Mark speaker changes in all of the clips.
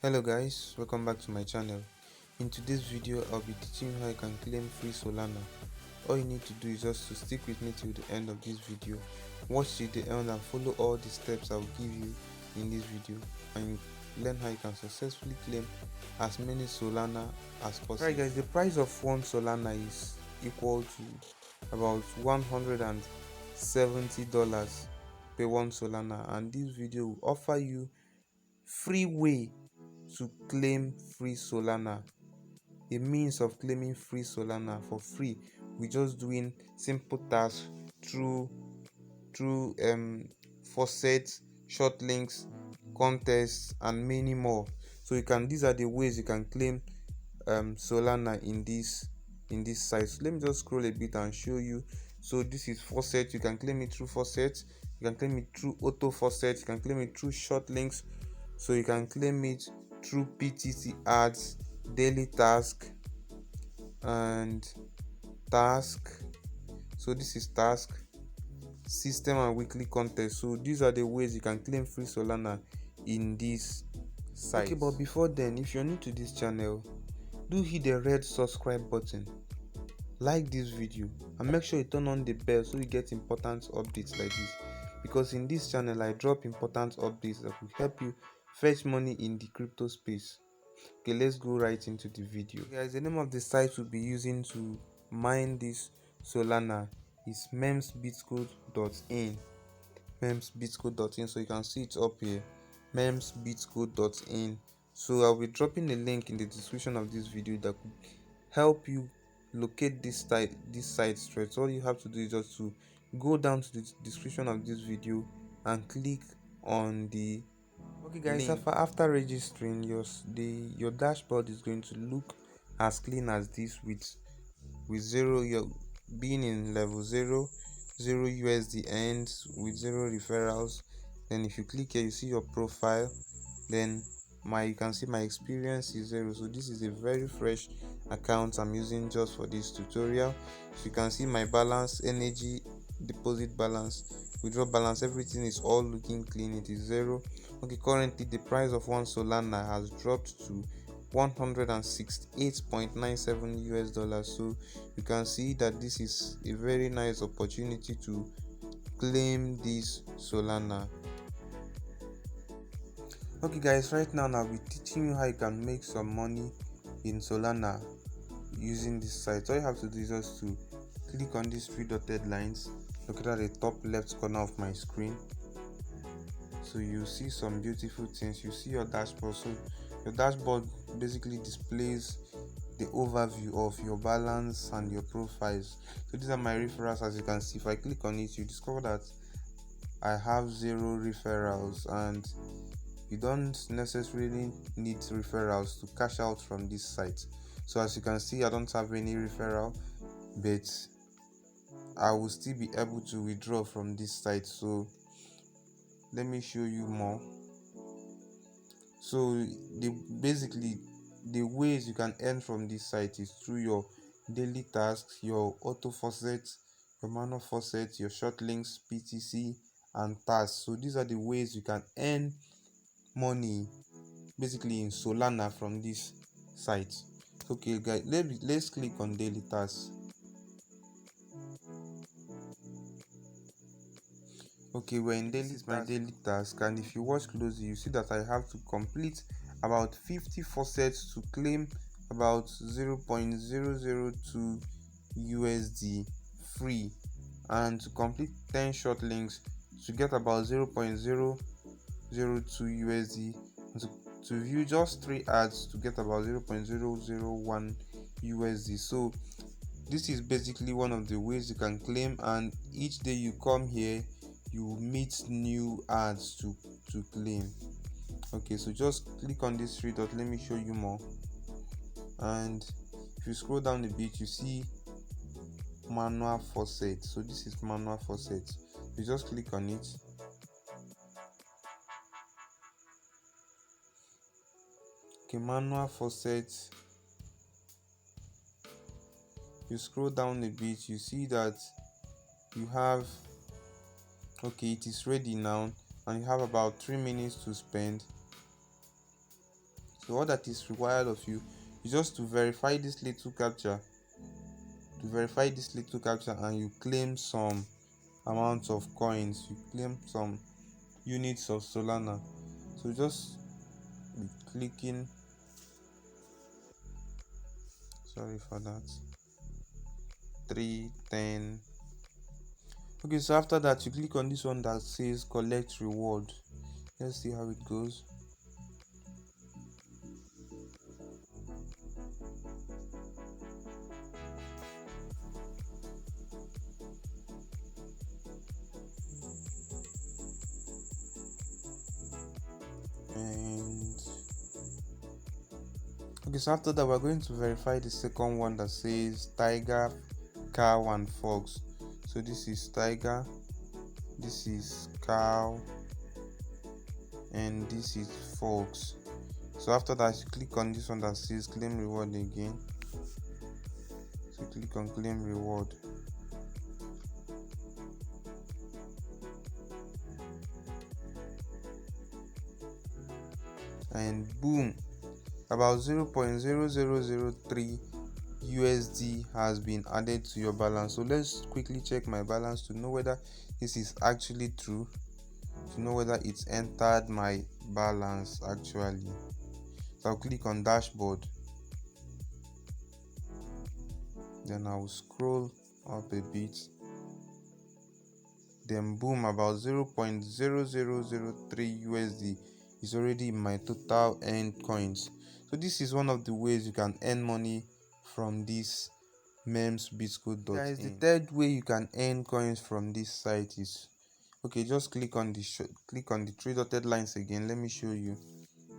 Speaker 1: Hello guys, welcome back to my channel. In today's video I'll be teaching you how you can claim free Solana. All you need to do is just to stick with me till the end of this video. Watch till the end and follow all the steps I'll give you in this video, and learn how you can successfully claim as many Solana as possible. Right guys, the price of one Solana is equal to about $170 per one Solana, and this video will offer you free way to claim free Solana, a means of claiming free Solana for free. We're just doing simple tasks through faucets, short links, contests, and many more. So these are the ways you can claim Solana in this site. So let me just scroll a bit and show you. So this is faucet. You can claim it through faucet, you can claim it through auto faucet, you can claim it through short links, so you can claim it through PTC ads, daily task, and task. So this is task, system, and weekly contest. So these are the ways you can claim free Solana in this site. Okay, but before then, if you're new to this channel, do hit the red subscribe button, like this video, and make sure you turn on the bell so you get important updates like this, because in this channel I drop important updates that will help you fetch money in the crypto space. Okay, let's go right into the video. Guys, the name of the site we'll be using to mine this Solana is memsbitcode.in. memsbitcode.in, so you can see it up here, memsbitcode.in. So I'll be dropping a link in the description of this video that could help you locate this site straight. So all you have to do is just to go down to the description of this video and click on the guys link. After registering, your dashboard is going to look as clean as this, with zero, you're being in level 0 USD ends with 0 referrals. Then if you click here, you see your profile. Then you can see my experience is 0. So this is a very fresh account I'm using just for this tutorial. So you can see my balance, energy, deposit balance, withdraw balance, everything is all looking clean. It is 0. Okay, currently the price of one Solana has dropped to 168.97 US dollars. So you can see that this is a very nice opportunity to claim this Solana. Okay guys, right now I'll be teaching you how you can make some money in Solana using this site. All you have to do is just to click on these 3 dotted lines located at the top left corner of my screen. So you see some beautiful things. You see your dashboard. So your dashboard basically displays the overview of your balance and your profiles. So these are my referrals. As you can see, if I click on it, you discover that I have 0 referrals, and you don't necessarily need referrals to cash out from this site. So as you can see, I don't have any referral, but I will still be able to withdraw from this site. So let me show you more. So basically the ways you can earn from this site is through your daily tasks, your auto faucet, your manual faucet, your short links, PTC, and tasks. So these are the ways you can earn money basically in Solana from this site. Okay guys, let's click on daily tasks. Okay, we're in my daily task, and if you watch closely, you see that I have to complete about 50 faucets to claim about 0.002 USD free, and to complete 10 short links to get about 0.002 USD, and to view just 3 ads to get about 0.001 USD. So this is basically one of the ways you can claim, and each day you come here you meet new ads to claim. Okay, so just click on this 3 dot. Let me show you more. And if you scroll down a bit, you see manual faucet. So this is manual faucet. You just click on it. Okay, manual faucet. You scroll down a bit, you see that you have, okay, it is ready now, and you have about 3 minutes to spend. So all that is required of you is just to verify this little captcha, and you claim some amount of coins, you claim some units of Solana. So just be clicking, sorry for that, 310. Okay, so after that you click on this one that says collect reward. Let's see how it goes. And okay, so after that we're going to verify the second one that says tiger, cow and fox. So this is tiger, this is cow, and this is fox. So after that you click on this one that says claim reward again. So click on claim reward, and boom, about 0.0003 USD has been added to your balance. So let's quickly check my balance to know whether this is actually true, to know whether it's entered my balance actually. So I'll click on dashboard, then I'll scroll up a bit, then boom, about 0.0003 USD is already in my total earned coins. So this is one of the ways you can earn money from this memsbitco.in. Guys, the third way you can earn coins from this site is, okay, just click on the three dotted lines again. Let me show you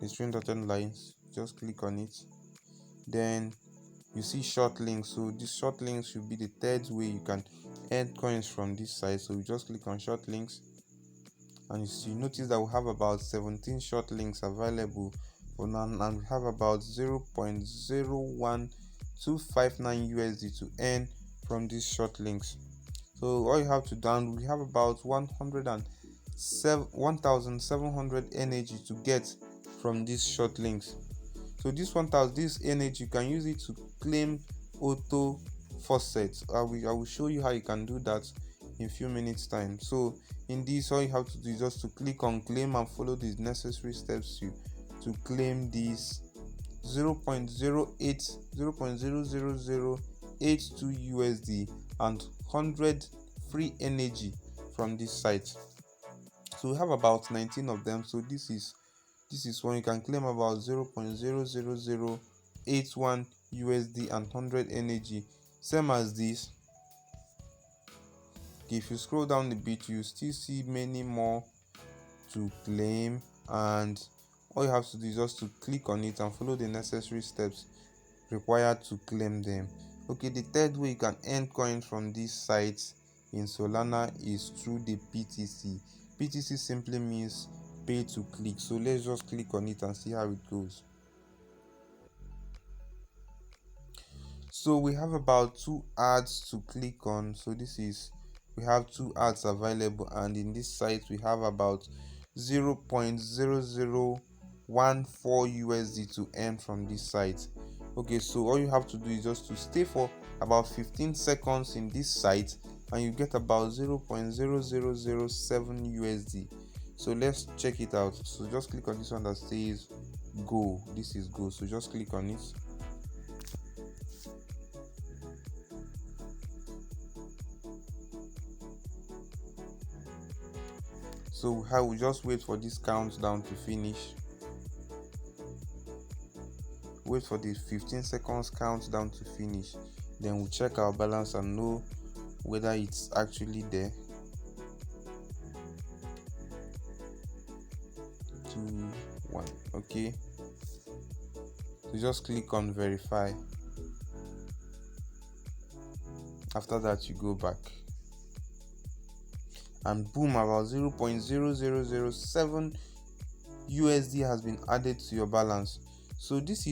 Speaker 1: the three dotted lines. Just click on it, then you see short links. So this short links should be the third way you can earn coins from this site. So you just click on short links, and you notice that we have about 17 short links available for now, and we have about 0.01259 USD to earn from these short links. So all you have to do, we have about 1700 energy to get from these short links. So this 1000, this energy, you can use it to claim auto faucets. I will show you how you can do that in a few minutes time. So in this, all you have to do is just to click on claim and follow these necessary steps to claim these 0.000082 USD and 100 free energy from this site. So we have about 19 of them. So this is one you can claim about 0.00081 USD and 100 energy, same as this. If you scroll down a bit, you still see many more to claim, and all you have to do is just to click on it and follow the necessary steps required to claim them. Okay, the third way you can earn coins from these sites in Solana is through the PTC. PTC simply means pay to click. So let's just click on it and see how it goes. So we have about 2 ads to click on. So we have 2 ads available, and in this site we have about 0.0014 USD to earn from this site. Okay, so all you have to do is just to stay for about 15 seconds in this site, and you get about 0.0007 USD. So let's check it out. So just click on this one that says go. This is go. So just click on it. So how we just wait for this countdown to finish. Wait for the 15 seconds countdown to finish. Then we'll check our balance and know whether it's actually there. 2, 1. Okay. So just click on verify. After that, you go back. And boom, about 0.0007 USD has been added to your balance. So this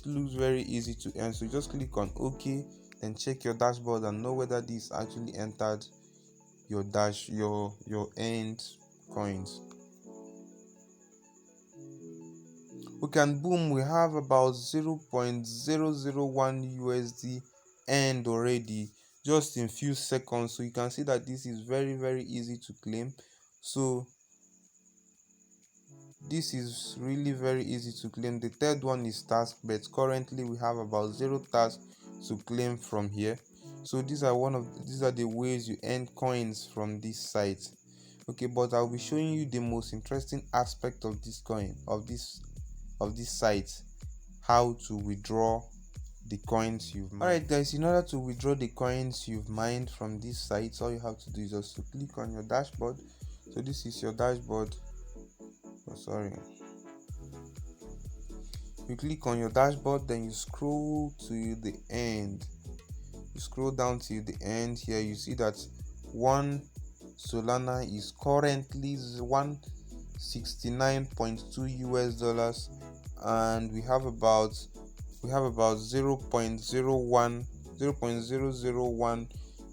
Speaker 1: looks very easy to earn. So just click on OK, then check your dashboard and know whether this actually entered your earned coins. we can boom, we have about 0.001 USD earned already just in few seconds. So you can see that this is very easy to claim. So this is really very easy to claim. The third one is task, but currently we have about 0 tasks to claim from here. So these are the ways you earn coins from this site. Okay, but I'll be showing you the most interesting aspect of this coin, of this site, how to withdraw the coins you've mined. Alright guys, in order to withdraw the coins you've mined from this site, all you have to do is just to click on your dashboard. So this is your dashboard. Oh, sorry. You click on your dashboard, then you scroll to the end. You scroll down to the end. Here you see that one Solana is currently 169.2 US dollars, and we have about 0.001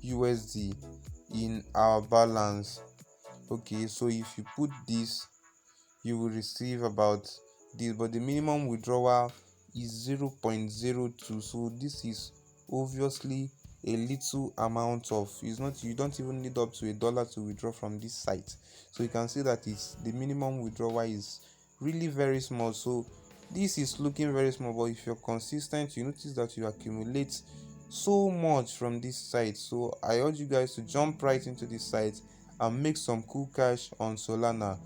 Speaker 1: USD in our balance. Okay, so if you put this, you will receive about this, but the minimum withdrawal is 0.02. So this is obviously a little amount of, it's not, you don't even need up to $1 to withdraw from this site. So you can see that it's the minimum withdrawal is really very small. So this is looking very small, but if you're consistent, you notice that you accumulate so much from this site. So I urge you guys to jump right into this site and make some cool cash on Solana.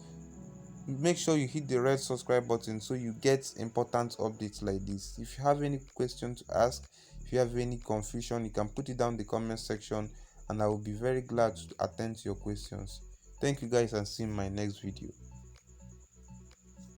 Speaker 1: Make sure you hit the red subscribe button so you get important updates like this. If you have any question to ask, if you have any confusion, you can put it down in the comment section and I will be very glad to attend to your questions. Thank you guys, and see you in my next video.